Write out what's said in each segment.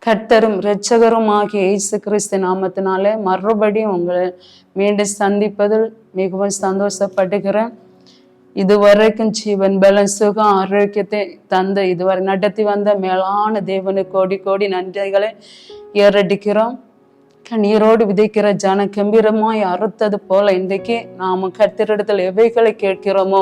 கர்த்தரும் இரட்சகருமாகிய இயேசு கிறிஸ்து நாமத்தினாலே மறுபடியும் உங்களை மீண்டும் சந்திப்பதில் மிகவும் சந்தோஷப்படுகிறேன். இதுவரைக்கும் ஜீவன் பலன் சுகம் ஆரோக்கியத்தை தந்து இதுவரை நடத்தி வந்த மேலான தேவனுக்கு கோடி கோடி நன்றிகளை ஏறடிக்கிறோம். கண்ணீரோடு விதைக்கிற ஜன கம்பீரமாய் அறுத்தது போல இன்றைக்கு நாம கர்த்தரிடத்தில் எவைகளை கேட்கிறோமோ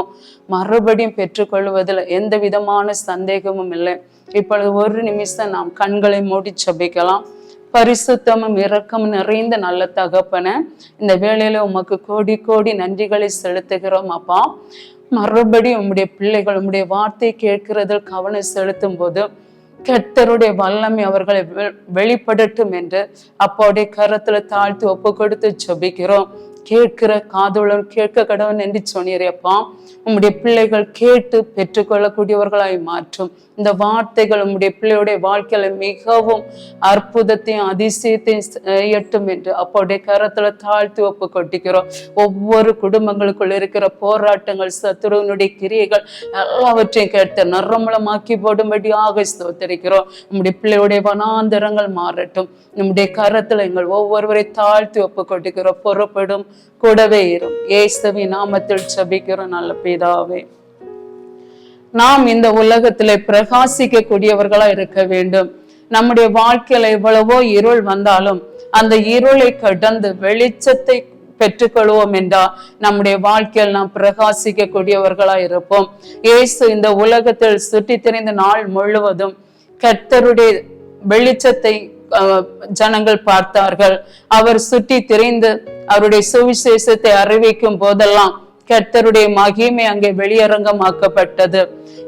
மறுபடியும் பெற்றுக்கொள்வதில் எந்த விதமான சந்தேகமும் இல்லை. இப்பொழுது ஒரு நிமிஷம் நாம் கண்களை மூடி ஜெபிக்கலாம். பரிசுத்தமும் இரக்கமும் நிறைந்த நல்ல தகப்பன, இந்த வேளையில உமக்கு கோடி கோடி நன்றிகளை செலுத்துகிறோம் அப்பா. மறுபடியும் உம்முடைய பிள்ளைகள் உம்முடைய வார்த்தை கேட்கிறதில் கவனம் செலுத்தும் போது கர்த்தருடைய வல்லமை அவர்களை வெளிப்படட்டும் என்று அப்போடைய கரத்துல தாழ்த்தி ஒப்பு கொடுத்து ஜெபிக்கிறோம். கேட்கிற காதுடன் கேட்க கடவுள் என்று சொன்னீரப்பா. உம்முடைய பிள்ளைகள் கேட்டு பெற்றுக்கொள்ளக்கூடியவர்களாய் மாற்றும் இந்த வார்த்தைகள் உம்முடைய பிள்ளையுடைய வாழ்க்கையில மிகவும் அற்புதத்தையும் அதிசயத்தையும் செய்யட்டும் என்று அப்போடைய கரத்துல தாழ்த்தி ஒப்பு கொட்டிக்கிறோம். ஒவ்வொரு குடும்பங்களுக்குள் இருக்கிற போராட்டங்கள், சத்துருவனுடைய கிரியைகள் எல்லாவற்றையும் கேட்டு நரம்பலமாக்கி போடும்படியாக ஸ்தோத்திரிக்கிறோம். உம்முடைய பிள்ளையுடைய வனாந்தரங்கள் மாறட்டும். நம்முடைய கரத்துல எங்கள் ஒவ்வொருவரை தாழ்த்தி ஒப்பு கொட்டிக்கிறோம். பொறுப்படும் கூடவே இரும். இயேசுவின் நாமத்தில் ஜெபிக்கிறோம் நல்ல பிதாவே. நாம் இந்த உலகத்திலே பிரகாசிக்க கூடியவர்களா இருக்க வேண்டும். நம்முடைய வாழ்க்கையில எவ்வளவோ இருள் வந்தாலும் அந்த இருளை கடந்து வெளிச்சத்தை பெற்றுக்கொள்வோம் என்றால் நம்முடைய வாழ்க்கையில் நாம் பிரகாசிக்க கூடியவர்களா இருப்போம். இயேசு இந்த உலகத்தில் சுற்றி திரிந்த நாள் முழுவதும் கர்த்தருடைய வெளிச்சத்தை ஜனங்கள் பார்த்தார்கள். அவர் சுற்றி திரிந்து அவருடைய சுவிசேஷத்தை அறிவிக்கும் போதெல்லாம் கர்த்தருடைய மகிமை அங்கே வெளியரங்கமாக்கப்பட்டது.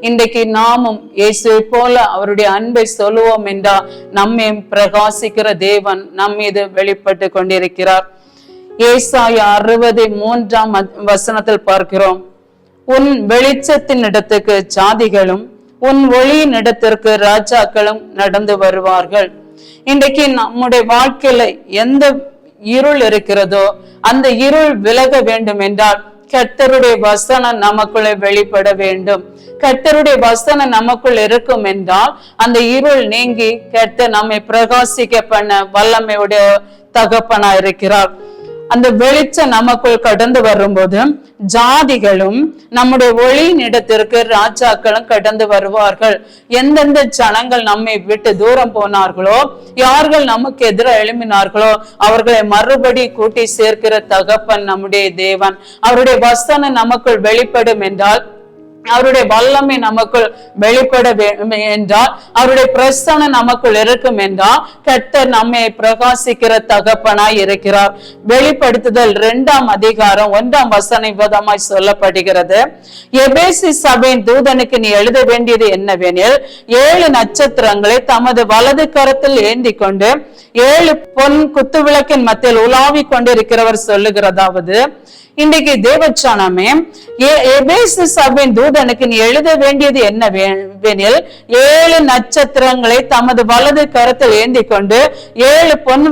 இன்றைக்கு நாமும் இயேசுவை போல அவருடைய அன்பை சொல்லுவோம் என்றால் நம்மை பிரகாசிக்கிற தேவன் நம் மீது வெளிப்பட்டு கொண்டிருக்கிறார். ஏசாயா 63 பார்க்கிறோம். உன் வெளிச்சத்தின் இடத்துக்கு ஜாதிகளும் உன் ஒளியின் இடத்திற்கு ராஜாக்களும் நடந்து வருவார்கள். இன்றைக்கு நம்முடைய வாழ்க்கையில எந்த இருள் இருக்கிறதோ அந்த இருள் விலக வேண்டும் என்றால் கர்த்தருடைய வசனம் நமக்குள்ளே வெளிப்பட வேண்டும். கர்த்தருடைய வசனம் நமக்குள் இருக்கும் என்றால் அந்த இருள் நீங்கி கர்த்தர் நம்மை பிரகாசிக்க பண்ண வல்லமையுடைய தகப்பனா இருக்கிறார். அந்த வெளிச்சம் நமக்குள் கடந்து வரும்போது ஜாதிகளும் நம்முடைய ஒளியின் இடத்திற்கு ராஜாக்களும் கடந்து வருவார்கள். எந்தெந்த ஜனங்கள் நம்மை விட்டு தூரம் போனார்களோ, யார்கள் நமக்கு எதிராக எழும்பினார்களோ அவர்களை மறுபடி கூட்டி சேர்க்கிற தகப்பன் நம்முடைய தேவன். அவருடைய வசனம் நமக்குள் வெளிப்படும் என்றால், அவருடைய வல்லமை நமக்குள் வெளிப்பட என்றால், அவருடைய பிரசன்னம் நமக்குள் இருக்கும் என்றால் கர்த்தர் நம்மை பிரகாசிக்கிற தகப்பனாய் இருக்கிறார். வெளிப்படுத்துதல் 2 விதமாய் சொல்லப்படுகிறது. எபேசு சபையின் தூதனுக்கு நீ எழுத வேண்டியது என்னவெனில், 7 நட்சத்திரங்களை தமது வலது கரத்தில் ஏந்தி கொண்டு 7 பொன் குத்துவிளக்கின் மத்தியில் உலாவி கொண்டிருக்கிறவர் சொல்லுகிறதாவது, இன்றைக்கு தேவச்சானமே எபேசு சபையின் தூதனுக்கு நீ எழுத வேண்டியது என்னவெனில், 7 நட்சத்திரங்களை தமது வலது கரத்தில் ஏந்தி கொண்டு 7 பொன்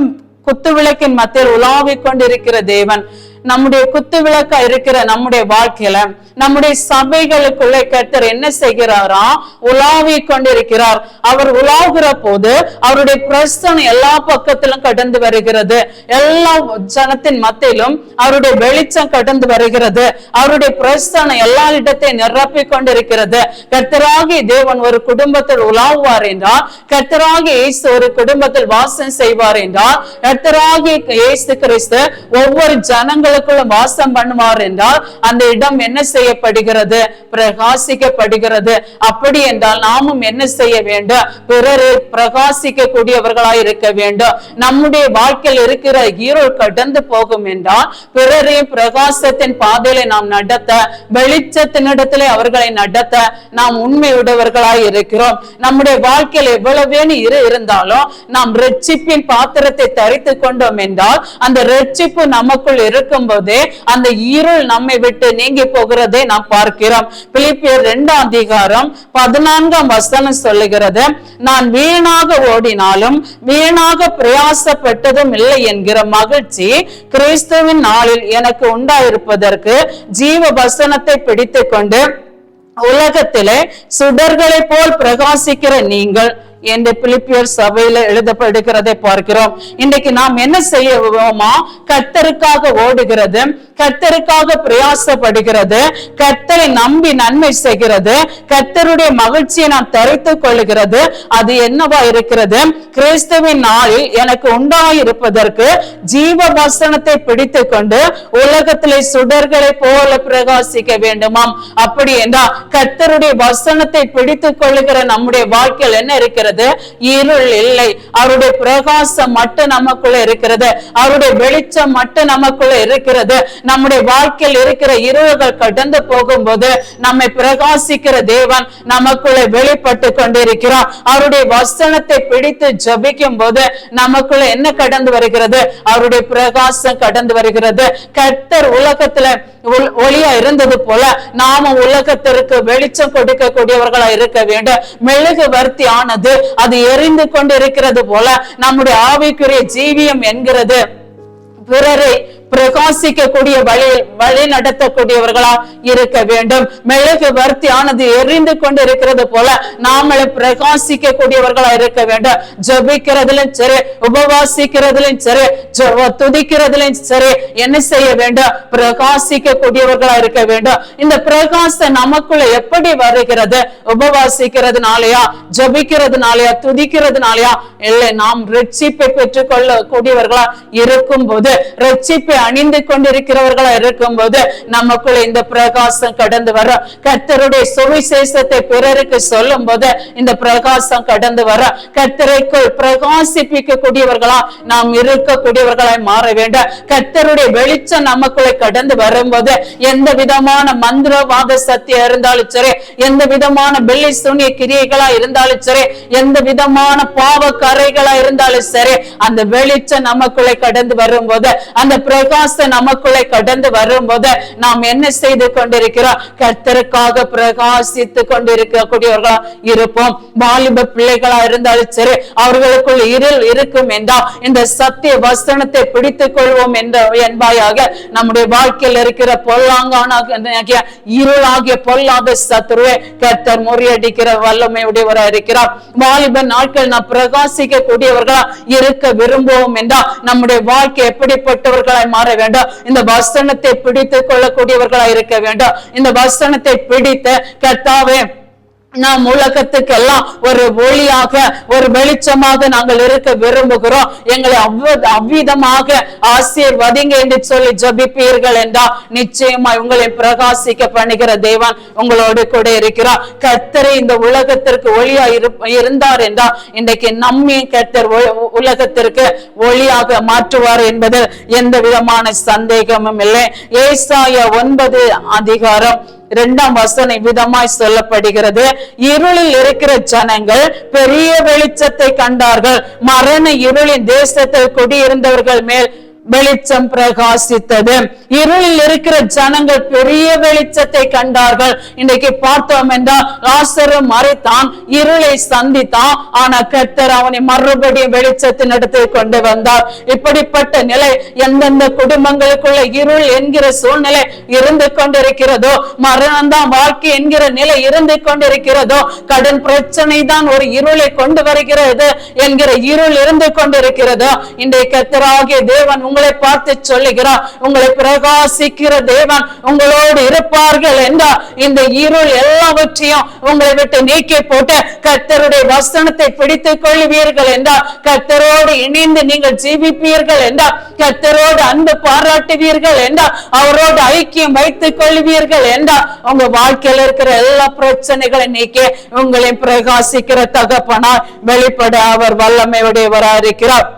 குத்துவிளக்கின் மத்தியில் உலாவி கொண்டிருக்கிற தேவன். நம்முடைய குத்து விளக்கா இருக்கிற நம்முடைய வாழ்க்கையில நம்முடைய சபைகளுக்குள்ளே கர்த்தர் என்ன செய்கிறாரா? உலாவி கொண்டிருக்கிறார். அவர் உலாவுகிற போது அவருடைய பிரசன்னம் எல்லா பக்கத்திலும் கடந்து வருகிறது. எல்லா ஜனத்தின் மத்தியிலும் அவருடைய வெளிச்சம் கடந்து வருகிறது. அவருடைய பிரசன்னம் எல்லா இடத்தையும் நிரப்பி கொண்டிருக்கிறது. கர்த்தராகி தேவன் ஒரு குடும்பத்தில் உலாவுவார் என்றால், கர்த்தராகி இயேசு ஒரு குடும்பத்தில் வாசம் செய்வார் என்றால், கர்த்தராகி இயேசு கிறிஸ்து ஒவ்வொரு ஜனங்களுக்குள்ளும் வாசம் பண்ணுவார் என்றால் அந்த இடம் என்ன செய்யப்படுகிறது? பிரகாசிக்கப்படுகிறது. அப்படி என்றால் நாமும் என்ன செய்ய வேண்டும்? பிறரை பிரகாசிக்க கூடியவர்களாய் இருக்க வேண்டும். நம்முடைய வாழ்க்கையில் இருக்கிற இருள் கடந்து போகும் என்றால் பிறரையும் பிரகாசத்தின் பாதையில நாம் நடத்த, வெளிச்சத்தினிடத்திலே அவர்களை நடத்த நாம் உண்மையுடையவர்களாய் இருக்கிறோம். நம்முடைய வாழ்க்கையில் எவ்வளவேன்னு இருந்தாலும் நாம் ரட்சிப்பின் பாத்திரத்தை தரித்து கொண்டோம் என்றால் அந்த ரட்சிப்பு நமக்குள் இருக்கும் போதே அந்த இருள் நம்மை விட்டு நீங்கி போகிறதை நாம் பார்க்கிறோம். பிலிப்பியர் 2:14 சொல்லுகிறது, நான் வீணாக ஓடினாலும் வீணாக பிரயாசப்பட்டதும் இல்லை என்கிற மகிழ்ச்சி கிறிஸ்துவின் நாளில் எனக்கு உண்டாயிருப்பதற்கு ஜீவ வசனத்தை பிடித்துக் கொண்டு உலகத்திலே சுடர்களை போல் பிரகாசிக்கிற நீங்கள் என்று பிலிப்பியர் சபையில எழுதப்படுகிறதை பார்க்கிறோம். இன்றைக்கு நாம் என்ன செய்வோமா? கர்த்தருக்காக ஓடுகிறது, கர்த்தருக்காக பிரயாசப்படுகிறது, கர்த்தரை நம்பி நன்மை செய்கிறது, கர்த்தருடைய மகிழ்ச்சியை நாம் தரித்துக் கொள்ளுகிறது. அது என்னவா இருக்கிறது? கிறிஸ்துவின் நாளில் எனக்கு உண்டாயிருப்பதற்கு ஜீவ வசனத்தை பிடித்துக் கொண்டு உலகத்திலே சுடர்களை போல பிரகாசிக்க வேண்டுமாம். அப்படி என்றால் கர்த்தருடைய வசனத்தை பிடித்துக் கொள்ளுகிற நம்முடைய வாழ்க்கையில் என்ன இருக்கிறது? இருள் இல்லை. அவருடைய பிரகாசம் மட்டும் நமக்குள்ள இருக்கிறது, அவருடைய வெளிச்சம் மட்டும் நமக்குள்ள இருக்கிறது. நம்முடைய வாழ்க்கையில் இருக்கிற இருள்கள் கடந்து போகும்போது நம்மை பிரகாசிக்கிற தேவன் நமக்குள்ள வெளிப்பட்டு கொண்டிருக்கிறார். அவருடைய வசனத்தை பிடித்து ஜபிக்கும் போது நமக்குள்ள என்ன கடந்து வருகிறது? அவருடைய பிரகாசம் கடந்து வருகிறது. கர்த்தர் உலகத்துல ஒளியா இருந்தது போல நாம உலகத்திற்கு வெளிச்சம் கொடுக்கக்கூடியவர்களா இருக்க வேண்டும். மெழுகு வர்த்தி ஆனது அது எரிந்து கொண்டு இருக்கிறது போல நம்முடைய ஆவிக்குரிய ஜீவியம் என்கிறது பிறரை பிரகாசிக்கக்கூடிய வழி நடத்தக்கூடியவர்களா இருக்க வேண்டும். மெழுகு வர்த்தி ஆனது எரிந்து கொண்டு இருக்கிறது போல நாமளை பிரகாசிக்க கூடியவர்களா இருக்க வேண்டும். ஜபிக்கிறதுலும் சரி, உபவாசிக்கிறதுலும் சரி, துதிக்கிறதுலும் சரி, என்ன செய்ய வேண்டும்? பிரகாசிக்க கூடியவர்களா இருக்க வேண்டும். இந்த பிரகாசம் நமக்குள்ள எப்படி வருகிறது? உபவாசிக்கிறதுனாலயா, ஜபிக்கிறதுனாலயா, துதிக்கிறதுனாலயா? இல்லை, நாம் ரட்சிப்பை பெற்றுக் கொள்ள கூடியவர்களா இருக்கும் போது, ரட்சிப்பை அணிந்து கொண்டிருக்கிறவர்களா இருக்கும் போது நமக்குள்ள இந்த பிரகாசம் கடந்து வர, கர்த்தருடைய சுவிசேஷத்தை பிறருக்கு சொல்லும் போது இந்த பிரகாசம் கடந்து வர, கர்த்தரைக்குள் பிரகாசிப்பிக்க கூடியவர்களா நாம் இருக்கக்கூடியவர்களாய் மாற வேண்டும். கர்த்தருடைய வெளிச்சம் நமக்குள்ள கடந்து வரும்போது எந்த விதமான மந்திரவாத சத்தியம் இருந்தாலும் சரி, எந்த விதமான வெள்ளி சூனிய கிரியைகளா இருந்தாலும் சரி, எந்த விதமான பாவ கரைகளா இருந்தாலும் சரி, அந்த வெளிச்சம் நமக்குள்ள கடந்து வரும்போது, அந்த பிரகாசம் நமக்குள்ளே கடந்து வரும்போது நாம் என்ன செய்து கொண்டிருக்கிறோம்? கர்த்தருக்காக பிரகாசித்து கொண்டிருக்கக்கூடியவர்களா இருப்போம். வாலிப பிள்ளைகளா இருந்தாலும் சரி, அவர்களுக்குள் இருள் இருக்கும் என்றால் இந்த சத்திய வசனத்தை பிடித்துக் கொள்வோம் என்பாயாக நம்முடைய வாழ்க்கையில் இருக்கிற பொல்லாங்கான இருளாகிய பொல்லாத சத்துருவை கர்த்தர் முறியடிக்கிற வல்லமை உடையவரா இருக்கிறார். வாலிப நாட்கள் நாம் பிரகாசிக்க கூடியவர்களா இருக்க விரும்புவோம் என்றால் நம்முடைய வாழ்க்கை எப்படிப்பட்டவர்களாய் மாற வேண்டும்? இந்த வசனத்தை பிடித்துக் கொள்ளக்கூடியவர்களாய் இருக்க வேண்டும். இந்த வசனத்தை பிடித்து கர்த்தாவே நாம் உலகத்துக்கெல்லாம் ஒரு ஒளியாக, ஒரு வெளிச்சமாக நாங்கள் இருக்க விரும்புகிறோம், எங்களை அவ்விதமாக ஆசீர்வதிங்க என்று சொல்லி ஜபிப்பீர்கள் என்றால் நிச்சயமா உங்களை பிரகாசிக்க பண்ணுகிற தேவன் உங்களோடு கூட இருக்கிறார். கர்த்தரை இந்த உலகத்திற்கு ஒளியா இருந்தார் என்றால் இன்றைக்கு நம்மை கர்த்தர் உலகத்திற்கு ஒளியாக மாற்றுவார் என்பது எந்த விதமான சந்தேகமும் இல்லை. ஏசாயா 9 அதிகாரம் 2ஆம் வசனம் விதமாய் சொல்லப்படுகிறது. இருளில் இருக்கிற ஜனங்கள் பெரிய வெளிச்சத்தை கண்டார்கள், மரண இருளின் தேசத்தில் குடியிருந்தவர்கள் மேல் வெளிச்சம் பிரகாசித்தது. இருளில் இருக்கிற ஜனங்கள் பெரிய வெளிச்சத்தை கண்டார்கள். இன்றைக்கு பார்த்தோம் என்றால் லாசரு மரித்தான், இருளை சந்தித்தான், ஆனா கர்த்தர் அவனை மறுபடியும் வெளிச்சத்தின் இடத்தை கொண்டு வந்தார். இப்படிப்பட்ட நிலை எந்தெந்த குடும்பங்களுக்குள்ள இருள் என்கிற சூழ்நிலை இருந்து கொண்டிருக்கிறதோ, மரணம்தான் வாழ்க்கை என்கிற நிலை இருந்து கொண்டிருக்கிறதோ, கடன் பிரச்சனை தான் ஒரு இருளை கொண்டு வருகிறது என்கிற இருள் இருந்து கொண்டிருக்கிறதோ, இன்றைய கர்த்தராகிய தேவன் உங்களை பார்த்து சொல்லுகிறார், உங்களை பிரகாசிக்கிற தேவன் உங்களோடு இருப்பார்கள் என்றால் இந்த இருள் எல்லாவற்றையும் உங்களை விட்டு நீக்கி போட்டு கர்த்தருடைய வசனத்தை பிடித்துக் கொள்வீர்கள் என்றால், கர்த்தரோடு இணைந்து நீங்கள் ஜீவிப்பீர்கள் என்றால், கர்த்தரோடு அன்பு பாராட்டுவீர்கள் என்றால், அவரோடு ஐக்கியம் வைத்துக் கொள்வீர்கள் என்றால் உங்க வாழ்க்கையில் இருக்கிற எல்லா பிரச்சனைகளை நீக்கி உங்களை பிரகாசிக்கிற தகப்பனாய் வெளிப்பட அவர் வல்லமை உடையவராக இருக்கிறார்.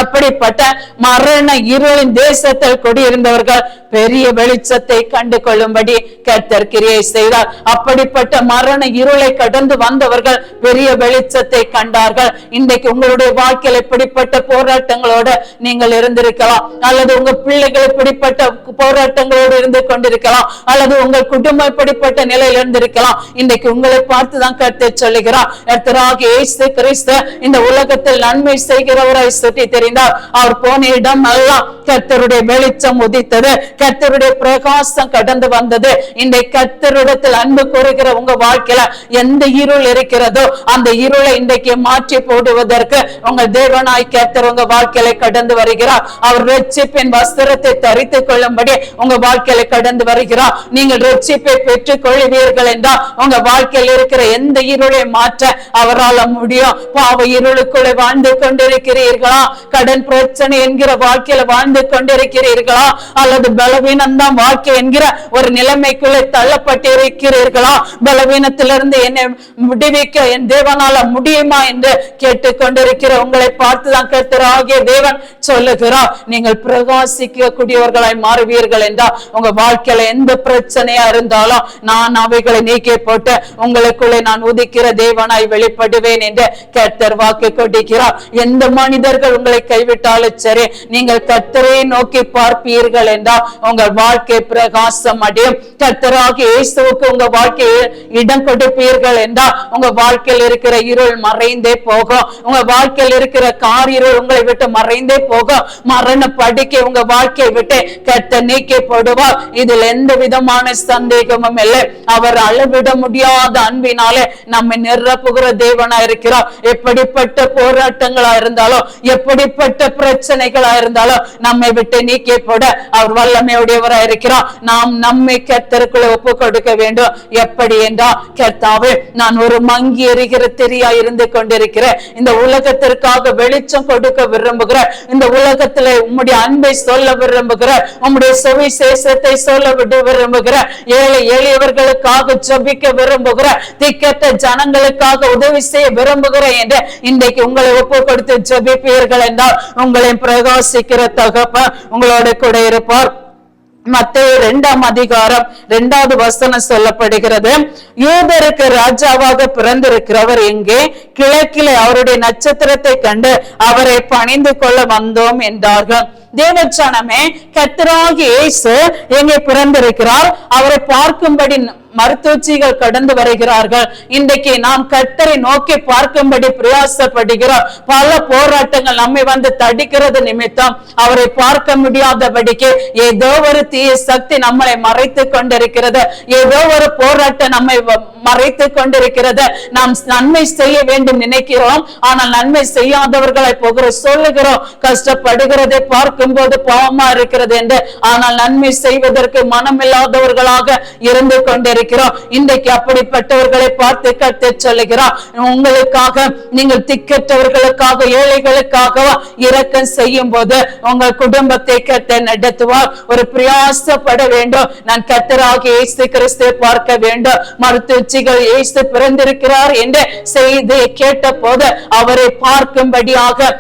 அப்படிப்பட்ட மரண இருளின் தேசத்தில் குடியிருந்தவர்கள் பெரிய வெளிச்சத்தை கண்டு கொள்ளும்படி கர்த்தர் கிரியை செய்தார். அப்படிப்பட்ட மரண இருளை கடந்து வந்தவர்கள் பெரிய வெளிச்சத்தை கண்டார்கள். இன்றைக்கு உங்களுடைய வாழ்க்கையில் இப்படிப்பட்ட போராட்டங்களோடு நீங்கள் இருந்திருக்கலாம், அல்லது உங்க பிள்ளைகள் இப்படிப்பட்ட போராட்டங்களோடு இருந்து கொண்டிருக்கலாம், அல்லது உங்கள் குடும்பம் இப்படிப்பட்ட நிலையில் இருந்திருக்கலாம். இன்றைக்கு உங்களை பார்த்துதான் கர்த்தர் சொல்லுகிறார், கர்த்தராகிய இயேசு கிறிஸ்து இந்த உலகத்தில் நன்மை செய்கிறவராய் சுட்டி தெரிந்தால் அவர் போன இடம் எல்லாம் கர்த்தருடைய வெளிச்சம் உதித்தது, கர்த்தருடைய பிரகாசம் கடந்து வந்தது. இன்றைக்கு கர்த்தரிடத்தில் அன்பு கூறுகிற உங்க வாழ்க்கையில எந்த இருள் இருக்கிறதோ அந்த இருளை இன்றைக்கு மாற்றி போடுவதற்கு உங்கள் தேவனாய் கர்த்தர் உங்க வாழ்க்கையில கடந்து வருகிறார். அவர் ரட்சிப்பின் வஸ்திரத்தை தரித்துக் கொள்ளும்படி உங்க வாழ்க்கையில கடந்து வருகிறார். நீங்கள் ரட்சிப்பை பெற்றுக் கொள்வீர்கள் என்றால் உங்க வாழ்க்கையில் இருக்கிற எந்த இருளை மாற்ற அவரால் முடியும். பாவ இருளுக்குள்ளே வாழ்ந்து கொண்டிருக்கிறீர்களா? கடன் பிரச்சனை என்கிற வாழ்க்கையில வாழ்ந்து கொண்டிருக்கிறீர்களா? அல்லது பலவீனம்தான் வாழ்க்கை என்கிற ஒரு நிலைமைக்குள்ளே தள்ளப்பட்டிருக்கிறீர்களா? பலவீனத்திலிருந்து என்னை விடுவிக்க என் தேவனால முடியுமா என்று கேட்டுக்கொண்டிருக்கிற உங்களை பார்த்துதான் கர்த்தராகிய தேவன் சொல்லுகிறார், நீங்கள் பிரகாசிக்க கூடியவர்களாய் மாறுவீர்கள் என்றால் உங்க வாழ்க்கையில எந்த பிரச்சனையா இருந்தாலும் நான் அவைகளை நீக்கி போட்டு உங்களுக்குள்ளே நான் உதிக்கிற தேவனாய் வெளிப்படுவேன் என்று கர்த்தர் வாக்கு கொடுக்கிறார். எந்த மனிதர்கள் உங்களை கைவிட்டாலும் சரி, நீங்கள் கர்த்தரை நோக்கி பார்ப்பீர்கள் என்றால் உங்கள் வாழ்க்கை பிரகாசம் அடையும். கர்த்தராகிய இயேசுவுக்கு உங்க வாழ்க்கையை இடம் கொடுப்பீர்கள் என்றால் உங்க வாழ்க்கையில் இருக்கிற இருள் மறைந்தே போகும். உங்க வாழ்க்கையில் இருக்கிற காரிருள் உங்களை விட்டு மறைந்தே போகும். மரண படுக்கை உங்க வாழ்க்கையை விட்டு கர்த்தர் நீக்கி போடுவார். இதில் எந்த விதமான சந்தேகமும் இல்லை. அவர் அளவிட முடியாத அன்பினாலே நம்மை நிரப்புகிற தேவனா இருக்கிறார். எப்படிப்பட்ட போராட்டங்களா இருந்தாலும் எப்படிப்பட்ட பிரச்சனைகளா இருந்தாலும் நம்மை விட்டு நீக்கி போட அவர் வல்லமையுடையவராக இருக்கிறார். நாம் நம்மை கர்த்தருக்குள்ள ஒப்பு கொடுக்க வேண்டும். எப்படி என்றால், கர்த்தாவே, நான் ஒரு மங்கி எரிகிற திரியா இருந்து கொண்டிருக்கிறேன். இந்த உலகத்திற்காக வெளிச்சம் கொடுக்க விரும்புகிறேன். இந்த உலகத்திலே உம்முடைய அன்பை சொல்ல விரும்புகிறேன். உம்முடைய சுவிசேஷத்தை சொல்ல விரும்புகிறேன். ஏழை எளியவர்களுக்காக ஜெபிக்க விரும்புகிறேன். திக்கற்ற ஜனங்களுக்காக உதவி செய்ய விரும்புகிறேன் என்று இன்றைக்கு உங்களை ஒப்பு கொடுத்து ஜெபிப்பீர்கள் என்றால் உங்களை பிரகாசிக்கிற தகப்பன் உங்களோட கூட இருப்பார். மத்தேயு 2ஆம் அதிகாரம் 2வது வசனம் சொல்லப்படுகிறது, யூதருக்கு ராஜாவாக பிறந்திருக்கிறவர் எங்கே? கிழக்கிலே அவருடைய நட்சத்திரத்தை கண்டு அவரை பணிந்து கொள்ள வந்தோம் என்றார்கள். தேவஜனமே, கர்த்தராகிய இயேசு எங்கே பிறந்திருக்கிறார்? அவரை பார்க்கும்படி மருத்துவச்சிகள் கடந்து வருகிறார்கள். இன்றைக்கு நாம் கர்த்தரை நோக்கி பார்க்கும்படி பிரயாசப்படுகிறோம். பல போராட்டங்கள் நம்மை வந்து தடிக்கிறது நிமித்தம் அவரை பார்க்க முடியாதபடிக்கு ஏதோ ஒரு தீய சக்தி நம்மளை மறைத்து கொண்டிருக்கிறது. ஏதோ ஒரு போராட்டம் நம்மை மறைத்து கொண்டிருக்கிறது. நாம் நன்மை செய்ய வேண்டும் நினைக்கிறோம், ஆனால் நன்மை செய்யாதவர்களை போகிற சொல்லுகிறோம். கஷ்டப்படுகிறதை பார்க்கும் போது பாவமா இருக்கிறது என்று, ஆனால் நன்மை செய்வதற்கு மனமில்லாதவர்களாக இருந்து கொண்டிருக்கிறோம். இன்றைக்கு அப்படிப்பட்டவர்களை பார்த்து கர்த்தர் சொல்லுகிறார், உங்களுக்காக, நீங்கள் திக்கற்றவர்களுக்காக, ஏழைகளுக்காக இரக்கம் செய்யும் போது உங்கள் குடும்பத்தை கர்த்தர் நடத்துவார். ஒரு பிரயாசப்பட வேண்டும். நான் கர்த்தராகிய இயேசு கிறிஸ்துவை பார்க்க வேண்டும். மருத்துவச்சிகள் இயேசு பிறந்திருக்கிறார் என்று செய்தியை கேட்ட போது அவரை பார்க்கும்படியாக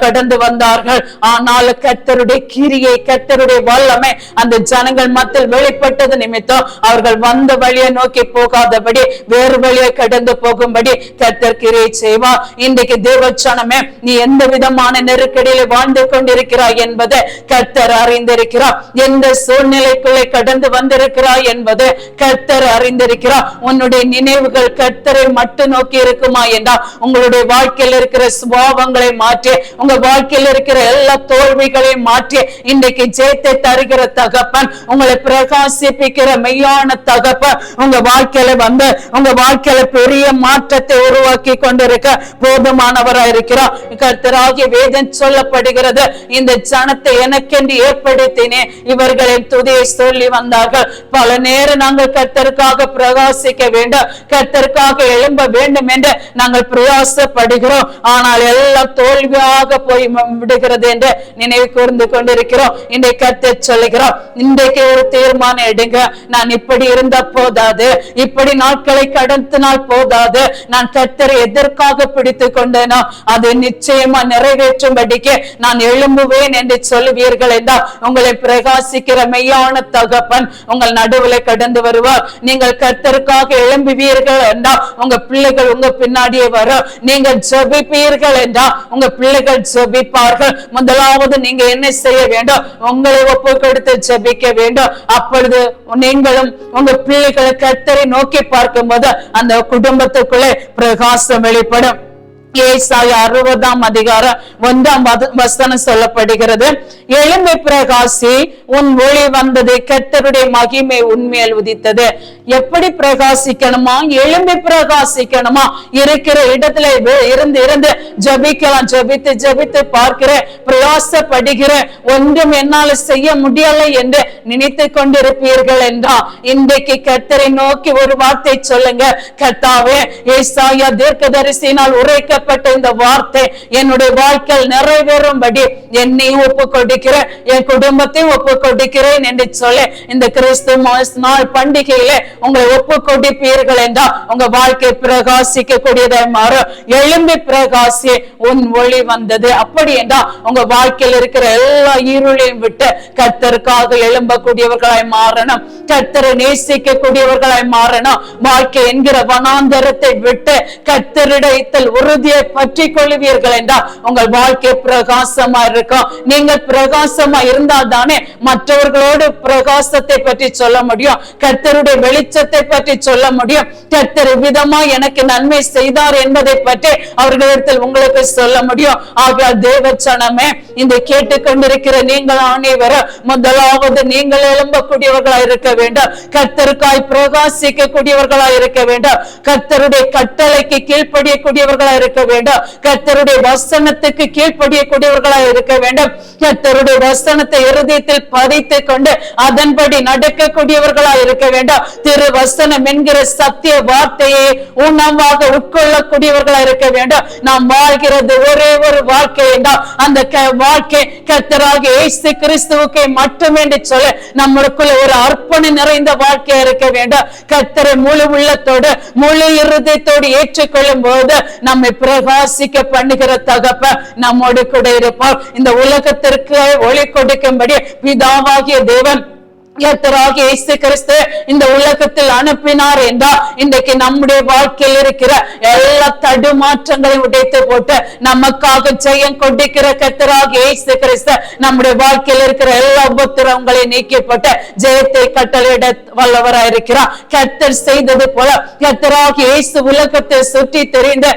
கடந்து வந்தார்கள். ஆனால் கர்த்தருடைய கிரியை, கர்த்தருடைய வல்லமை அந்த ஜனங்கள் மத்தியில் வெளிப்பட்டது நிமித்தம் அவர்கள் வந்த வழியை நோக்கி போகாதபடி வேறு வழியை கடந்து போகும்படி கர்த்தர் கிரியை செய்வார். இன்றைக்கு தேவஜனமே, நீ எந்த விதமான நெருக்கடியில வாழ்ந்து கொண்டிருக்கிறாய் என்பதை கர்த்தர் அறிந்திருக்கிறார். எந்த சூழ்நிலைக்குள்ளே கடந்து வந்திருக்கிறாய் என்பது கர்த்தர் அறிந்திருக்கிறார். உன்னுடைய நினைவுகள் கர்த்தரை மட்டும் நோக்கி இருக்குமா என்றால் உங்களுடைய வாழ்க்கையில் இருக்கிற சுபாவங்களை மாற்றி, உங்க வாழ்க்கையில் இருக்கிற எல்லா தோல்விகளையும் மாற்றி இன்றைக்கு ஜெயத்தை தருகிற தகப்பன், உங்களை பிரகாசிப்பிக்கிற மெய்யான தகப்பன் உங்க வாழ்க்கையில வந்து உங்க வாழ்க்கையில பெரிய மாற்றத்தை உருவாக்கி கொண்டிருக்க போதுமானவராக இருக்கிறார். கர்த்தராகிய வேதம் சொல்லப்படுகிறது, இந்த ஜனத்தை எனக்கென்று ஏற்படுத்தினேன், இவர்களின் துதியை சொல்லி வந்தார்கள். பல நேரம் நாங்கள் கர்த்தருக்காக பிரகாசிக்க வேண்டும், கர்த்தருக்காக எழும்ப வேண்டும் என்று நாங்கள் பிரயாசப்படுகிறோம். ஆனால் எல்லாம் தோல்வியாக போய் விடுகிறது என்று நினைவு கூர்ந்து கொண்டிருக்கிறோம். இன்றைக்கு கர்த்தர் சொல்லுகிறோம், இன்றைக்கு ஒரு தீர்மானம் எடுங்க. நான் இப்படி இருந்த போதாது, இப்படி நாட்களை கடத்தினால் போதாது, நான் கர்த்தரை எதற்காக பிடித்து கொண்டேனோ அது நிச்சயமா நிறைவேற்றும்படிக்கு நான் எழும்புவேன் என்று சொல்லுவீர்கள் என்றால் உங்களை பிரகாசிக்கிற மெய்யான தகப்பன் உங்கள் நடுவில் கடந்து வருவார். நீங்கள் கர்த்தருக்காக எழும்புவீர்கள் என்றால் உங்க பிள்ளைகள் உங்க பின்னாடியே வரும். நீங்கள் ஜெபிப்பீர்கள் என்றால் உங்க பிள்ளைகள் ஜெபிப்பார்கள். முதலாவது நீங்க என்ன செய்ய வேண்டும்? உங்களை ஒப்பு கொடுத்து ஜெபிக்க வேண்டும். அப்பொழுது நீங்களும் உங்க பிள்ளைகளை கர்த்தரை நோக்கி பார்க்கும் போது அந்த குடும்பத்துக்குள்ளே பிரகாசம் வெளிப்படும். ஏசாயா 60ஆம் அதிகாரம் 1ஆம் வசனம் சொல்லப்படுகிறது. எழும்பி பிரகாசி, உன் ஒளி வந்தது, கர்த்தருடைய மகிமை உன்மேல் உதித்தது. எப்படி பிரகாசிக்கணுமா? எழும்பி பிரகாசிக்கணுமா? இருக்கிற இடத்துல இருந்து இருந்து ஜபிக்கலாம். ஜபித்து ஜபித்து பார்க்கிற, பிரயாசப்படுகிற, ஒன்றும் என்னால செய்ய முடியலை என்று நினைத்து கொண்டிருப்பீர்கள் என்றா இன்றைக்கு கர்த்தரை நோக்கி ஒரு வார்த்தை சொல்லுங்க. கர்த்தாவே, ஏசாயா தீர்க்கதரிசியினால் உரைக்கப்பட்ட இந்த வார்த்தை என்னுடைய வாழ்க்கையில் நிறைவேறும்படி என்னையும் ஒப்பு கொடுக்கிறேன், என் குடும்பத்தையும் ஒப்பு கொடுக்கிறேன் என்று சொல்ல இந்த கிறிஸ்தும நாள் பண்டிகையில உங்களை ஒப்பு கொடுப்பீர்கள் என்றால் உங்க வாழ்க்கை பிரகாசிக்க கூடியதாய் மாறும். எழும்பி பிரகாசி, உன் ஒளி வந்தது. அப்படி என்றால் உங்க வாழ்க்கையில் இருக்கிற எல்லா இருளையும் விட்டு கர்த்தருக்காக எழும்பக்கூடியவர்களாய் மாறணும். கர்த்தரை நேசிக்க கூடியவர்களாய் மாறணும். வாழ்க்கை என்கிற வனாந்தரத்தை விட்டு கர்த்தரிடத்தில் உறுதியை பற்றி கொள்வீர்கள் என்றால் உங்கள் வாழ்க்கை பிரகாசமா இருக்கும். நீங்கள் பிரகாசமா இருந்தால் தானே மற்றவர்களோடு பிரகாசத்தை பற்றி சொல்ல முடியும், கர்த்தருடைய வெளிச்சத்தை பற்றி சொல்ல முடியும். கர்த்தர் விதமா எனக்கு நன்மை செய்தார் என்பதை பற்றி அவர்களிடத்தில் உங்களுக்கு சொல்ல முடியும். ஆகையால் தேவச்சனமே, இந்த கேட்டுக்கொண்டிருக்கிற நீங்கள் அனைவரும் முதலாவது நீங்கள் எழும்பக்கூடியவர்களாய் இருக்க வேண்டும். கர்த்தருக்காய் பிரகாசிக்க கூடியவர்களாய் இருக்க வேண்டும். கர்த்தருடைய கட்டளைக்கு கீழ்ப்படியக்கூடியவர்களாய் இருக்க வேண்டும். கர்த்தருடைய வசனத்துக்கு கீழ்ப்படியக்கூடியவர்களாய் இருக்க வேண்டும். கர்த்தருடைய வசனத்தை இருதயத்தில் பதித்துக் கொண்டு அதன்படி நடக்கக்கூடியவர்களாய் இருக்க வேண்டும். திரு வசனம் என்கிற சத்திய வார்த்தையை உணவாக உட்கொள்ளக்கூடியவர்களாய் இருக்க வேண்டும். நாம் வாழ்கிறது ஒரே ஒரு வாழ்க்கை என்றால் அந்த வாழ்க்கை கர்த்தராகிய இயேசு கிறிஸ்துவுக்கு மட்டும் என்று சொல்ல நம்மளுக்குள்ள ஒரு அர்ப்பணை நிறைந்த வாழ்க்கை இருக்க வேண்டும். கர்த்தரை முழு உள்ளத்தோடு முழு இருதயத்தோடு ஏற்றுக்கொள்ளும் போது நம்மை பிரகாசிக்க பண்ணுகிற தகப்பன் நம்மோடு கூட இருப்பார். இந்த உலகத்திற்கு ஒளி கொடுக்கும்படி பிதாவாகிய தேவன் கர்த்தராகிய இயேசு கிறிஸ்து இந்த உலகத்தில் அனுப்பினார் என்றால் இன்றைக்கு நம்முடைய வாழ்க்கையில் இருக்கிற எல்லா தடுமாற்றங்களையும் உடைத்து போட்டு நமக்காக ஜெயம் கொடுக்கிற கர்த்தராகிய இயேசு கிறிஸ்து நம்முடைய வாழ்க்கையில் இருக்கிற எல்லா உபத்திரவங்களையும் நீக்கி போட்டு ஜெயத்தை கட்டளையிட வல்லவராய் இருக்கிறார். கர்த்தர் செய்தது போல கர்த்தராகிய இயேசு உலகத்தை சுற்றி தெரிந்து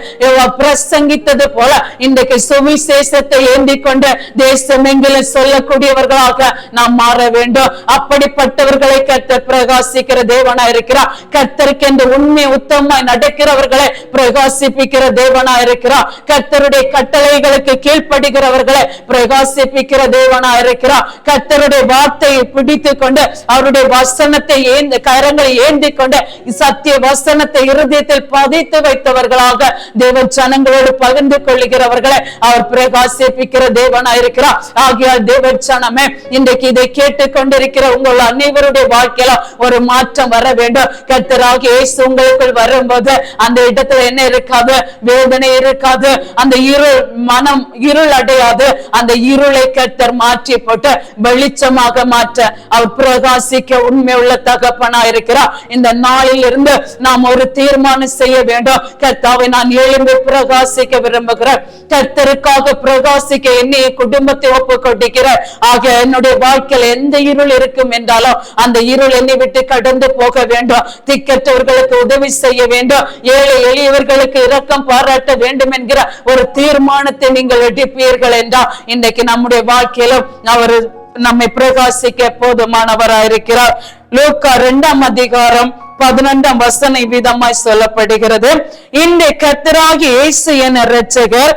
பிரசங்கித்தது போல இன்றைக்கு சுவிசேஷத்தை ஏந்தி கொண்டு தேசமெங்கிலும் சொல்லக்கூடியவர்களாக நாம் மாற வேண்டும். அப்படி பட்டவர்களை கர்த்தர் பிரகாசிக்கிற தேவனா இருக்கிறார். கர்த்தருக்கு என்று உண்மை உத்தமமாய் நடக்கிறவர்களை பிரகாசிப்பிக்கிற தேவனா இருக்கிறார். கர்த்தருடைய கட்டளைகளுக்கு கீழ்ப்படுகிறவர்களை பிரகாசிப்பிக்கிற தேவனா இருக்கிறார். கர்த்தருடைய வார்த்தையை பிடித்துக் கொண்டு அவருடைய வசனத்தை கரங்களை ஏந்தி கொண்டு சத்திய வசனத்தை இருதயத்தில் பதித்து வைத்தவர்களாக தேவ ஜனங்களோடு பகிர்ந்து கொள்ளுகிறவர்களை அவர் பிரகாசிப்பிக்கிற தேவனா இருக்கிறார். ஆகியால் தேவ ஜனமே, இன்றைக்கு இதை கேட்டுக் கொண்டிருக்கிற உங்கள் அனைவருடைய வாழ்க்கையில ஒரு மாற்றம் வர வேண்டும். கர்த்தராகிய இயேசு உங்களுக்குள் வரும்போது அந்த இடத்துல என்ன இருக்காது? வேதனை இருக்காது. அந்த மனம் இருள் அடையாது. அந்த இருளை கர்த்தர் மாற்றி போட்டு வெளிச்சமாக மாற்ற அவர் பிரகாசிக்க உண்மை உள்ள தகப்பனா இருக்கிறார். இந்த நாளில் இருந்து நாம் ஒரு தீர்மானம் செய்ய வேண்டும். கர்த்தாவை நான் எழும்பி பிரகாசிக்க விரும்புகிறேன். கர்த்தருக்காக பிரகாசிக்க என்னைய குடும்பத்தை ஒப்பு கொடுக்கிறேன். ஆக என்னுடைய வாழ்க்கையில் எந்த இருள் இருக்கும் என்றாலும் அந்த இருள் என்னை விட்டு கடந்து போக வேண்டும். திக்கற்றவர்களுக்கு உதவி செய்ய வேண்டும். ஏழை எளியவர்களுக்கு இரக்கம் பாராட்ட வேண்டும் என்கிற ஒரு தீர்மானத்தை நீங்கள் எடுப்பீர்கள் என்றால் இன்றைக்கு நம்முடைய வாழ்க்கையிலும் அவர் நம்மை பிரகாசிக்க போதுமானவராயிருக்கிறார். லூக்கா 2ஆம் அதிகாரம் 11ஆம் வசனம் விதமாய் சொல்லப்படுகிறது. இந்த கர்த்தராகிய இயேசு என இரட்சகர்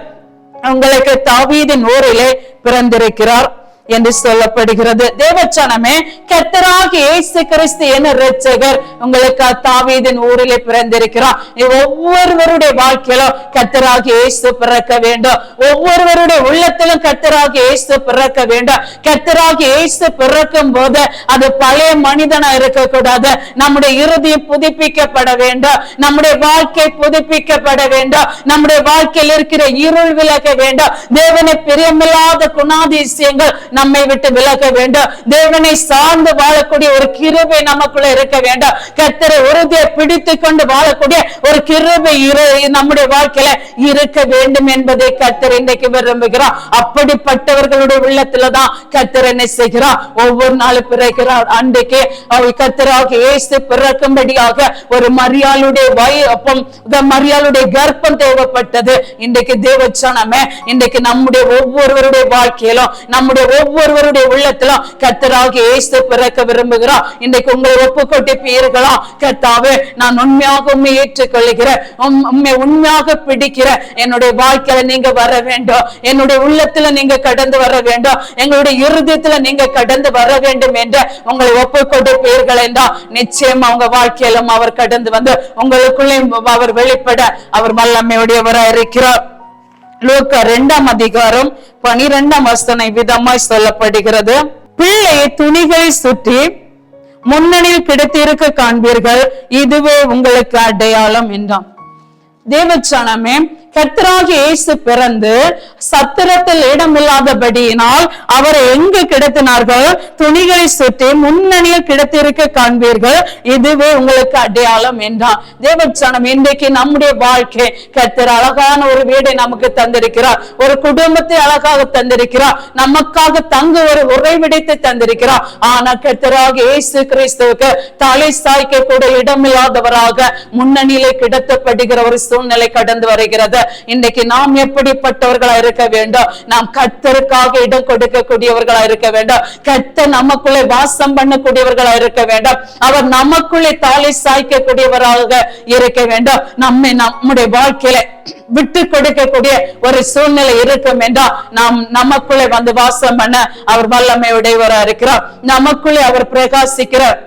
உங்களுக்கு தாவீதின் ஊரிலே பிறந்திருக்கிறார் என்று சொல்லப்படுகிறது. தேவச்சனமே, கர்த்தராகிய இயேசு கிறிஸ்து என இரட்சகர் உங்களுக்கு தாவீதின் ஊரிலே பிறந்திருக்கிறார். ஒவ்வொருவருடைய வாழ்க்கையிலும் கர்த்தராகிய இயேசு பிறக்க வேண்டும். ஒவ்வொருவருடைய உள்ளத்திலும் கர்த்தராகிய இயேசு பிறக்க வேண்டும். கர்த்தராகிய இயேசு பிறக்கும் போது அது பழைய மனிதனா இருக்கக்கூடாது. நம்முடைய இருதயம் புதுப்பிக்கப்பட வேண்டும். நம்முடைய வாழ்க்கை புதுப்பிக்கப்பட வேண்டும். நம்முடைய வாழ்க்கையில் இருக்கிற இருள் விலக வேண்டும். தேவனை பிரியமில்லாத குணாதிசயங்கள் நம்மை விட்டு விலக வேண்டும். தேவனை சார்ந்து வாழக்கூடிய ஒரு கிருபை நமக்குள்ள இருக்க வேண்டும். கர்த்தரை உறுதியை பிடித்து கொண்டு வாழக்கூடிய ஒரு கிருபை நம்முடைய வாழ்க்கையில இருக்க வேண்டும் என்பதை கர்த்தர் இன்றைக்கு விரும்புகிறார். அப்படிப்பட்டவர்களுடைய உள்ளத்துலதான் கர்த்தர் என்ன செய்கிறார்? ஒவ்வொரு நாளும் பிறக்கிறார். அன்றைக்கு கர்த்தராக இயேசு பிறக்கும்படியாக ஒரு மரியாளுடைய மரியாளுடைய கர்ப்பம் தேவைப்பட்டது. இன்றைக்கு தேவச்சனமே, இன்றைக்கு நம்முடைய ஒவ்வொருவருடைய வாழ்க்கையிலும் நம்முடைய ஒவ்வொருவருடைய உள்ளத்திலும் கர்த்தராக இயேசு பிறக்க விரும்புகிறார். இன்றைக்கு உங்களை ஒப்பு கொட்டிப்பீர்களா? கர்த்தாவே, நான் உண்மையாக உண்மை ஏற்றுக்கொள்கிறேன், உண்மை உண்மையாக பிடிக்கிற என்னுடைய வாழ்க்கையில நீங்க வர வேண்டும், என்னுடைய உள்ளத்துல நீங்க கடந்து வர வேண்டும், எங்களுடைய இருதயத்துல நீங்க கடந்து வர வேண்டும் என்று உங்களை ஒப்பு கொடுப்பீர்கள் என்றால் நிச்சயமா உங்க வாழ்க்கையிலும் அவர் கடந்து வந்து உங்களுக்குள்ளே அவர் வெளிப்பட அவர் வல்லமையுடையவராக இருக்கிறார். லூக்கா 2ஆம் அதிகாரம் 12ஆம் வசனம் விதமாய் சொல்லப்படுகிறது. பிள்ளையை துணிகளை சுற்றி முன்னணியில் கிடைத்திருக்க காண்பீர்கள், இதுவே உங்களுக்கு அடையாளம் என்றான். தேவச்சனமே, கர்த்தராகிய இயேசு பிறந்து சத்திரத்தில் இடமில்லாதபடியினால் அவரை எங்கு கிடத்தினார்கள்? துணிகளை சுற்றி முன்னணியில் கிடத்திருக்க காண்பீர்கள், இதுவே உங்களுக்கு அடையாளம் என்றான். தேவச்சனம், இன்றைக்கு நம்முடைய வாழ்க்கை கர்த்தர் அழகான ஒரு வீடை நமக்கு தந்திருக்கிறார், ஒரு குடும்பத்தை அழகாக தந்திருக்கிறார், நமக்காக தங்க ஒரு உறைவிடத்தை தந்திருக்கிறார். ஆனா கர்த்தராகிய இயேசு கிறிஸ்துவுக்கு தலை சாய்க்க கூட இடமில்லாதவராக முன்னணியிலே கிடத்தப்படுகிற ஒரு சூழ்நிலை கடந்து வருகிறது. இன்றைக்கு நாம் எப்படிப்பட்டவர்களா இருக்க வேண்டும்? நாம் கர்த்தருக்காக இடம் கொடுக்கக்கூடியவர்களா இருக்க வேண்டும். கர்த்தர் நமக்குள்ளே வாசம் பண்ணக்கூடியவர்களா இருக்க வேண்டும். அவர் நமக்குள்ளே தாளை சாய்க்கக்கூடியவராக இருக்க வேண்டும். நம்முடைய வாழ்க்கையில விட்டு கொடுக்கக்கூடிய ஒரு சூழ்நிலை இருக்கும் என்றால் நாம் நமக்குள்ளே வந்து வாசம் பண்ண அவர் வல்லமை உடையவராக இருக்கிறார். நமக்குள்ளே அவர் பிரகாசிக்கிறார்,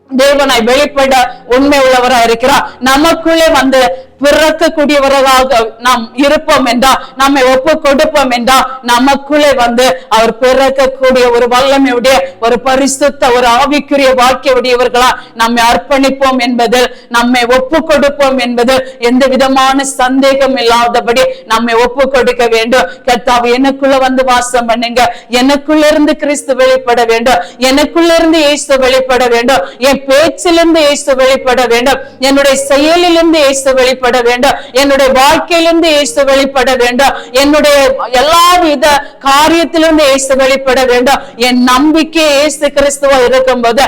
தேவனை வெளிப்பட உண்மை உள்ளவராக இருக்கிறார். நமக்குள்ளே வந்து பிறக்கக்கூடியவர்களாக நாம் இருப்போம் என்றால், நம்மை ஒப்பு கொடுப்போம் என்றால் நமக்குள்ளே வந்து அவர் பிறக்கக்கூடிய ஒரு வல்லமையுடைய ஒரு பரிசுத்த ஒரு ஆவிக்குரிய வாழ்க்கை உடையவர்களா நம்மை அர்ப்பணிப்போம் என்பது, நம்மை ஒப்பு கொடுப்போம் என்பது எந்த விதமான சந்தேகம் இல்லாதபடி நம்மை ஒப்பு கொடுக்க வேண்டும். கர்த்தாவே, எனக்குள்ள வந்து வாசம் பண்ணுங்க, எனக்குள்ள இருந்து கிறிஸ்து வெளிப்பட வேண்டும், எனக்குள்ள இருந்து இயேசு வெளிப்பட வேண்டும், என் பேச்சிலிருந்து இயேசு வெளிப்பட வேண்டும், என்னுடைய செயலிலிருந்து இயேசு வெளிப்பட வேண்டும், என்னுடைய வாழ்க்கையிலிருந்து இயேசு வெளிப்பட வேண்டும், என்னுடைய எல்லா வித காரியத்திலிருந்து இயேசு வெளிப்பட வேண்டும். என் நம்பிக்கை இயேசு கிறிஸ்துவா இருக்கும்போது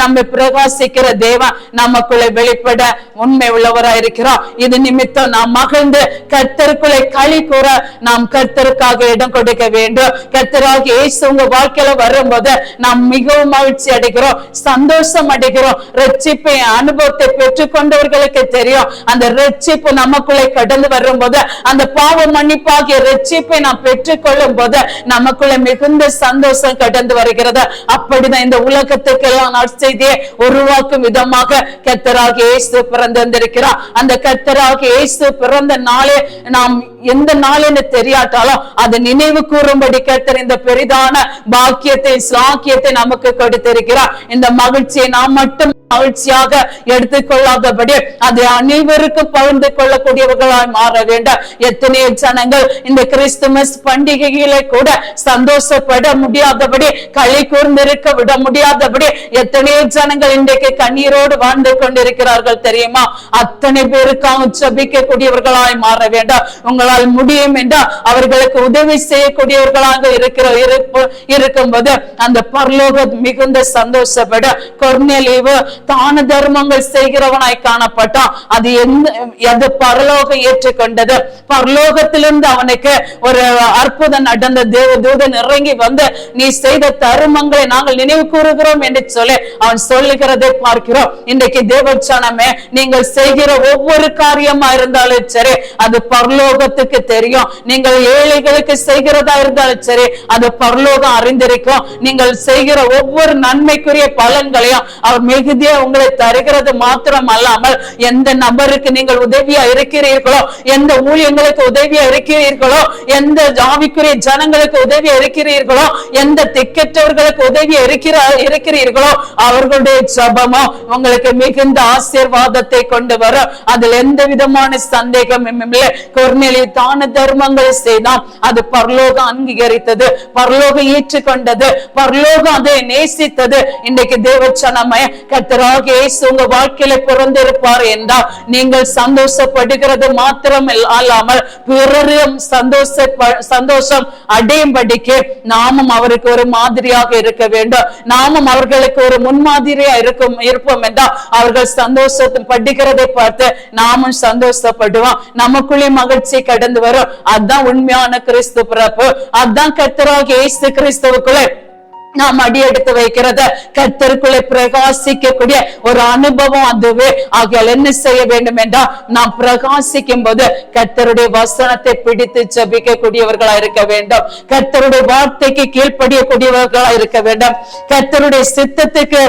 நம்மை பிரகாசிக்கிற தேவன் நமக்குள்ளே வெளிப்பட உண்மை உள்ளவராக இருக்கிறோம். இது நிமித்தம் நாம் மகிழ்ந்து கர்த்தருக்குள்ளே களி கூற நாம் கர்த்தருக்காக இடம் கொடுக்க வேண்டும். கர்த்தராக இயேசு உங்க வாழ்க்கையில வரும்போது நாம் மிகவும் மகிழ்ச்சி அடைகிறோம், சந்தோஷம் அடைகிறோம். ரட்சிப்பை அனுபவத்தை பெற்றுக் கொண்டவர்களுக்கு தெரியும், அந்த ரட்சிப்பு நமக்குள்ளே கடந்து வரும்போது, அந்த பாவ மன்னிப்பாகிய ரட்சிப்பை நாம் பெற்றுக் கொள்ளும் போது நமக்குள்ள மிகுந்த சந்தோஷம் கடந்து வருகிறது. அப்படிதான் இந்த உலகத்துக்கு எல்லாம் நற்செய்தியை உருவாக்கும் விதமாக கர்த்தராகிய இயேசு பிறந்திருக்கிறார். அந்த கர்த்தராகிய இயேசு பிறந்த நாளே நாம் எந்த நாளுன்னு தெரியாட்டாலும் அது நினைவு கூறும்படி கர்த்தர் இந்த பெரிதான பாக்கியத்தை சாக்கியத்தை நமக்கு கொடுத்திருக்கிறார். இந்த மகிழ்ச்சியை நாம் மட்டும் மகிழ்ச்சியாக எடுத்துக்கொள்ளாதபடி அது அனைவருக்கும் பகிர்ந்து கொள்ளக்கூடியவர்களாய் மாற வேண்டும். எத்தனையோ ஜனங்கள் இந்த கிறிஸ்துமஸ் பண்டிகைகளை கூட சந்தோஷப்பட முடியாதபடி, களி கூர்ந்திருக்க விட முடியாதபடி எத்தனையோ ஜனங்கள் இன்றைக்கு கண்ணீரோடு வாழ்ந்து கொண்டிருக்கிறார்கள் தெரியுமா? அத்தனை பேருக்காக ஜெபிக்கக்கூடியவர்களாய் மாற வேண்டும். உங்களால் முடியும் என்றால் அவர்களுக்கு உதவி செய்யக்கூடியவர்களாக இருக்கும்போது அந்த பரலோக மிகுந்த சந்தோஷப்பட கொர்நேலியு தான தர்மங்கள் செய்கிறவனாய் காணப்பட்டான். அது பரலோக ஏற்றுக்கொண்டது. பரலோகத்திலிருந்து அவனுக்கு ஒரு அற்புதம் நடந்த தேவதூதன் இறங்கி வந்து, நீ செய்த தர்மங்களை நாங்கள் நினைவு கூறுகிறோம் என்று சொல்லி அவன் சொல்லுகிறதை பார்க்கிறோம். இன்றைக்கு தேவச்சனமே, நீங்கள் செய்கிற ஒவ்வொரு காரியமா இருந்தாலும் சரி அது பரலோகத்துக்கு தெரியும். நீங்கள் ஏழைகளுக்கு செய்கிறதா இருந்தாலும் சரி அது பரலோகம் அறிந்திருக்கும். நீங்கள் செய்கிற ஒவ்வொரு நன்மைக்குரிய பலன்களையும் அவர் மிகுதியா உங்களை தருகிறது மாத்திரம் அல்லாமல் எந்த நபருக்கு ஜனங்களுக்கு நீங்கள் உதவியா இருக்கிறீர்களோ, எந்த ஊழியங்களுக்கு உதவியா இருக்கிறீர்களோ, எந்த ஆவிக்குரிய ஜனங்களுக்கு உதவியா இருக்கிறீர்களோ, எந்த திக்கற்றவர்களுக்கு உதவியா இருக்கிறீர்களோ, அவர்களுடைய ஜபமோ உங்களுக்கு மிகுந்த ஆசீர்வாதத்தை கொண்டு வரும். அதில் எந்த விதமான சந்தேகமும் இல்லை. கொர்நேலியு தான தர்மங்களை செய்தான், அது பரலோகம் அங்கீகரித்தது, பரலோகம் ஏற்றுக்கொண்டது, பரலோகம் அதை நேசித்தது. இன்றைக்கு தேவச்சனமே கர்த்தராகிய இயேசு உங்க வாழ்க்கையில பிறந்திருப்பார் என்றால் நீங்கள் சந்தோஷப்படுகிறது மாத்திரம் அல்லாமல் பிறரும் சந்தோஷம் அடையும்படிக்கு நாமும் அவருக்கு ஒரு மாதிரியாக இருக்க வேண்டும். நாமும் அவர்களுக்கு ஒரு முன்மாதிரியா இருப்போம் என்றால் அவர்கள் சந்தோஷப்படுகிறதை பார்த்து நாமும் சந்தோஷப்படுவோம். நமக்குள்ளே மகிழ்ச்சி கடந்து வரும். அதுதான் உண்மையான கிறிஸ்து பிறப்பு. அதுதான் கர்த்தராகிய இயேசு கிறிஸ்துவுக்குள்ளே நாம் அடி எடுத்து வைக்கிறத கர்த்தருக்குள்ளே பிரகாசிக்கக்கூடிய ஒரு அனுபவம் அதுவே. ஆகையால் என்ன செய்ய வேண்டும் என்றால் நாம் பிரகாசிக்கும் போது கர்த்தருடைய வசனத்தை பிடித்து ஜெபிக்க கூடியவர்களா இருக்க வேண்டும். கர்த்தருடைய வார்த்தைக்கு கீழ்ப்படியக்கூடியவர்களா இருக்க வேண்டும். கர்த்தருடைய சித்தத்துக்கு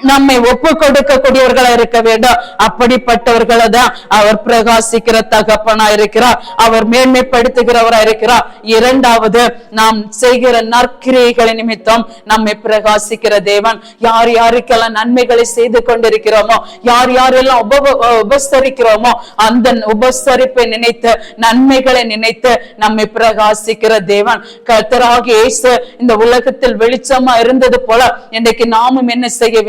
நம்மை ஒப்பு கொடுக்கக்கூடியவர்களா இருக்க வேண்டும். அப்படிப்பட்டவர்களை தான் அவர் பிரகாசிக்கிற தகப்பனா இருக்கிறார், அவர் மேன்மைப்படுத்துகிறவரா இருக்கிறார். இரண்டாவது, நாம் செய்கிற நற்கிரியைகளை நிமித்தம் நம்மை பிரகாசிக்கிற தேவன். யார் யாருக்கெல்லாம் நன்மைகளை செய்து கொண்டிருக்கிறோமோ, யார் யாரெல்லாம் உபசரிக்கிறோமோ, அந்த உபசரிப்பை நினைத்து நன்மைகளை நினைத்து நம்மை பிரகாசிக்கிற தேவன். கர்த்தராகிய இயேசு இந்த உலகத்தில் வெளிச்சமா இருந்தது போல இன்றைக்கு நாமும் என்ன செய்ய வேண்டும்?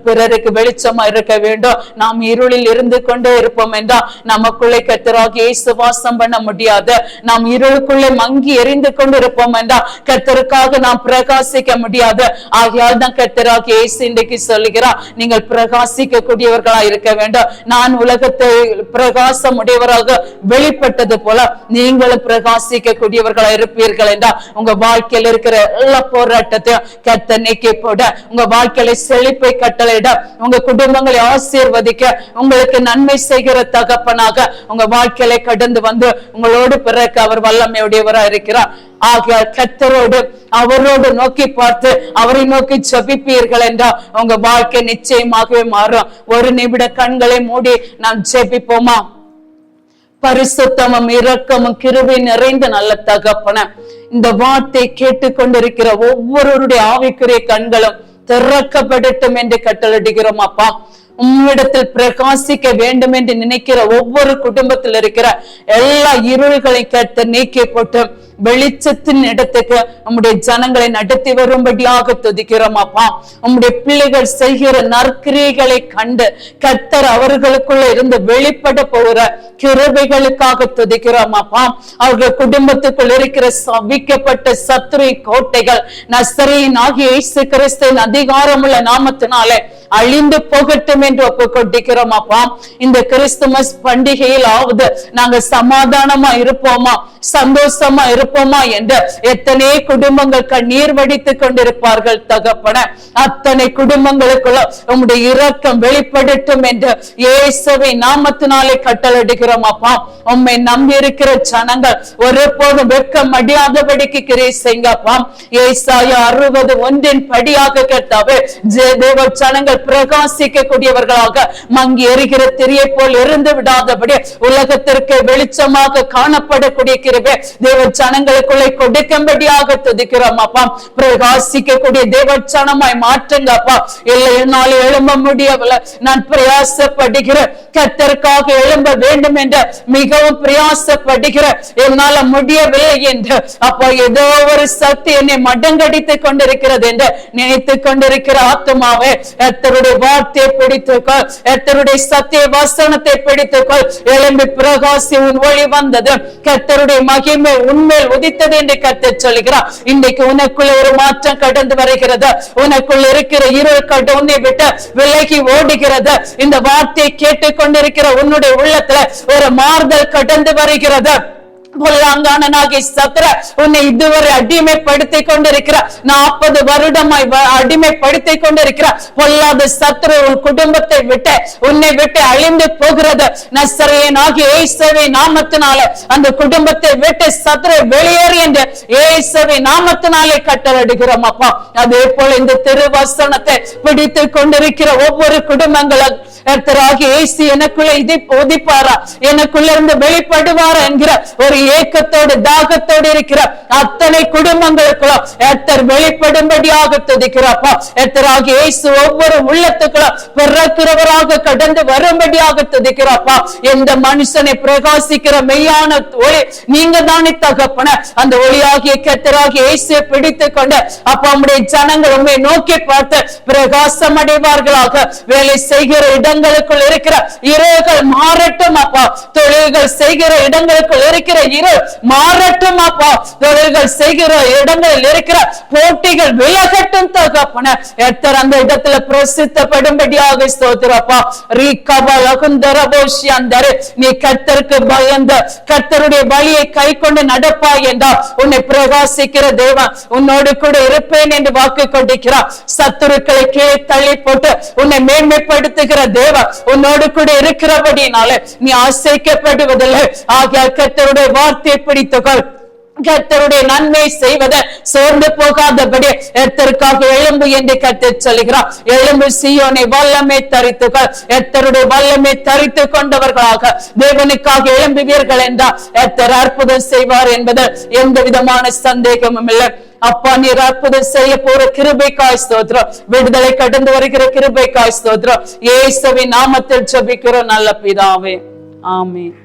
பிறருக்கு வெளிச்சமா இருக்க வேண்டும். நாம் இருளில் இருந்து கொண்டே இருப்போம் என்றால் நமக்குள்ளே கர்த்தராகிய இயேசு வாசம் பண்ண முடியாது. நாம் இருளுக்குள்ளே மங்கி எரிந்து கொண்டு இருப்போம் என்றால் கர்த்தருக்காக நாம் பிரகாசிக்க முடியாது. ஆகையால் தான் கர்த்தராகிய இயேசு இன்றைக்கு சொல்லுகிறார், நீங்கள் பிரகாசிக்க கூடியவர்களா இருக்க வேண்டும். நான் உலகத்தை பிரகாசம் உடையவராக வெளிப்பட்டது போல நீங்களும் பிரகாசிக்க கூடியவர்களா இருப்பீர்கள் என்றால் உங்க வாழ்க்கையில் இருக்கிற எல்லா போராட்டத்தையும் கர்த்தர் நீக்கி போட, உங்க வாழ்க்கையில செழிப்பை கட்டளையிட, உங்க குடும்பங்களை ஆசீர்வதிக்க, உங்களுக்கு நன்மை செய்கிற தகப்பனாக உங்க வாழ்க்கையில கடந்து வந்து உங்களோடு பிறக்க அவர் வல்லமையுடையவரா இருக்கிறார். ஆகையால் கர்த்தரோடு அவரோடு நோக்கி பார்த்து அவரை நோக்கி ஜெபிப்பீர்கள் என்றால் உங்க வாழ்க்கை நிச்சயமாகவே மாறும். ஒரு நிமிட கண்களை மூடி நாம் ஜெபிப்போமா? பரிசுத்தமும் இரக்கமும் கிருபை நிறைந்த நல்ல தகப்பன, இந்த வார்த்தை கேட்டுக்கொண்டிருக்கிற ஒவ்வொருவருடைய ஆவிக்குரிய கண்களும் திறக்கப்படட்டும் என்று கட்டளையிடுகிறோம். அப்பா, உம்மிடத்தில் பிரகாசிக்க வேண்டும் என்று நினைக்கிற ஒவ்வொரு குடும்பத்தில் இருக்கிற எல்லா இருள்களை கர்த்தர் நீக்கி போட்டு வெளிச்சத்தின் இடத்துக்கு நம்முடைய ஜனங்களை நடத்தி வரும்படியாக துதிக்கிறோம். அப்பா, உம்முடைய பிள்ளைகள் செய்கிற நற்கிரியைகளை கண்டு கர்த்தர் அவர்களுக்குள்ள இருந்து வெளிப்பட போகிற கிருபைகளுக்காக துதிக்கிறோம். அப்பா, அவர்கள் குடும்பத்துக்குள் இருக்கிற சபிக்கப்பட்ட சத்துரு கோட்டைகள் நசரேயன் ஆகிய இயேசு கிறிஸ்துவின் அதிகாரமுள்ள நாமத்தினாலே அழிந்து போகட்டும் என்று ஒப்பு கொண்டிருக்கிறோம். அப்பா, இந்த கிறிஸ்துமஸ் பண்டிகையில் ஆவது நாங்க சமாதானமா இருப்போமா, சந்தோஷமா இருப்போமா என்று எத்தனை குடும்பங்கள் கண்ணீர் வடித்துக் கொண்டிருப்பார்கள் தகப்பன. அத்தனை குடும்பங்களுக்குள்ள உம்முடைய இரக்கம் வெளிப்படட்டும் என்று இயேசுவின் நாமத்தினாலே கட்டளையிடுகிறோம். அப்பா, உம்மை நம்பி இருக்கிற ஜனங்கள் ஒருபோதும் வெட்கம் அடியாதபடிக்கு கிரியை செய்யுங்கப்பா. ஏசாயா 60:1 படியாக கேட்டாவே தேவ ஜனங்கள் பிரகாசிக்க கூடியவர்களாக மங்கி எரிகிற திரியை போல் இருந்து விடாதபடி உலகத்திற்கு வெளிச்சமாக காணப்படக்கூடிய கிருபை தேவ ஜனங்களுக்குள்ளே கொடுக்கும்படியாக துதிக்கிறோம். அப்பா, பிரகாசிக்க கூடிய தேவ ஜனமாய் மாற்றுங்க அப்பா. இல்லை, என்னால் எழும்ப முடியவில்லை, நான் பிரயாசப்படுகிறேன், கர்த்தருக்காக எழும்ப வேண்டும் என்று மிகவும் பிரயாசப்படுகிற, என்னால முடியவில்லை என்று அப்பா ஏதோ ஒரு சக்தி என்னை மடங்கடித்துக் கொண்டிருக்கிறது என்று நினைத்துக் கொண்டிருக்கிற ஆத்மாவே கர்த்தருடைய வார்த்தையை பிடித்துக்கொள், கர்த்தருடைய சத்திய வசனத்தை பிடித்துக்கொள். எழும்பி பிரகாசி, உன் ஒளி வந்தது, கர்த்தருடைய மகிமை உன்மேல் உதித்தது என்று கர்த்தர் சொல்கிறார். இன்னைக்கு உனக்குள்ள ஒரு மாற்றம் கடந்து வருகிறது. உனக்குள்ள இருக்கிற இருள் கட்டு உன்னை விட்டு விலகி ஓடுகிறது. இந்த வார்த்தையை கேட்டுக்கொண்டிருக்கிற உன்னுடைய உள்ளத்துல ஒரு மாறுதல் கடந்து வருகிறது. பொல்லாங்கானனாகிய சத்ரு உன்னை இதுவரை அடிமைப்படுத்திக் கொண்டிருக்கிற, 40 வருடமாய் அடிமைப்படுத்திக் கொண்டிருக்கிற பொல்லாத சத்ரு உன் குடும்பத்தை விட்டு உன்னை விட்டு அழிந்து போகிறது. நசரேயனாகிய இயேசுவின் நாமத்தினாலே அந்த குடும்பத்தை விட்டு சத்ரு வெளியேறு என்று இயேசுவின் நாமத்தினாலே கட்டளையிடுகிறோம். அப்பா, அதே போல இந்த திருவசனத்தை பிடித்துக் கொண்டிருக்கிற ஒவ்வொரு குடும்பங்களும் கர்த்தராகிய இயேசு எனக்குள்ள இதை உதிப்பாரா, எனக்குள்ள இருந்து வெளிப்படுவாரா என்கிற ஒரு ஏக்கத்தோடு தாகத்தோடு இருக்கிற அத்தனை குடும்பங்களுக்குள்ள கர்த்தர் வெளிப்படும்படியாக துதிக்கிறப்பா. கர்த்தராகிய இயேசு ஒவ்வொரு உள்ளத்துக்குள்ள பிறக்கிறவராக கடந்து வரும்படியாக துதிக்கிறப்பா. எந்த மனுஷனை பிரகாசிக்கிற மெய்யான ஒளி நீங்க தானே தகப்பன. அந்த ஒளியாகிய கர்த்தராகிய இயேசுவை பிடித்துக் கொண்டு அப்பா நம்முடைய ஜனங்கள் உம்மை நோக்கி பார்த்து பிரகாசம் அடைவார்களாக. வேலை செய்கிற இடங்களுக்குள் இருக்கிற இருள்கள் மாறட்டும் அப்பா. தொழில்கள் செய்கிற இடங்களுக்குள் இருக்கிற இருள் மாறட்டும் அப்பா. தொழில்கள் செய்கிற இடங்களில் இருக்கிற போட்டிகள் விலகட்டும் தகப்பன. எத்தர் அந்த இடத்துல பிரசித்தப்படும்படியாக ஸ்தோத்திரப்பா. நீ கர்த்தருக்கு பயந்த கர்த்தருடைய வழியை கை கொண்டு நடப்பாய் என்றால் உன்னை பிரகாசிக்கிற தேவன் உன்னோடு கூட இருப்பேன் என்று வாக்கு கொடுக்கிறார். சத்துருக்களை கீழே தள்ளி போட்டு உன்னை மேன்மைப்படுத்துகிற தேவன் உன்னோடு கூட இருக்கிறபடினால நீ அசைக்கப்படுவதில்லை. ஆகிய கர்த்தருடைய வார்த்தையை பிடித்துக்கொள். கர்த்தருடைய நன்மை செய்வதை சோர்ந்து போகாதபடி எத்தருக்காக எழும்பு என்று கர்த்தர் சொல்கிறார். எழும்பு சீயோனை வல்லமை தரித்துக்கள். எத்தருடைய வல்லமை தரித்து கொண்டவர்களாக தேவனுக்காக எழும்புவீர்கள் என்றால் எத்தர் அற்புதம் செய்வார் என்பது எந்த விதமான சந்தேகமும் இல்லை. அப்பா நீர் அற்புதம் செய்ய போற கிருபைக்காய் ஸ்தோத்திரம். விடுதலை கடந்து வருகிற கிருபைக்காய் ஸ்தோத்திரம். இயேசுவின் நாமத்தில் ஜெபிக்கிறோம் நல்ல பிதாவே, ஆமென்.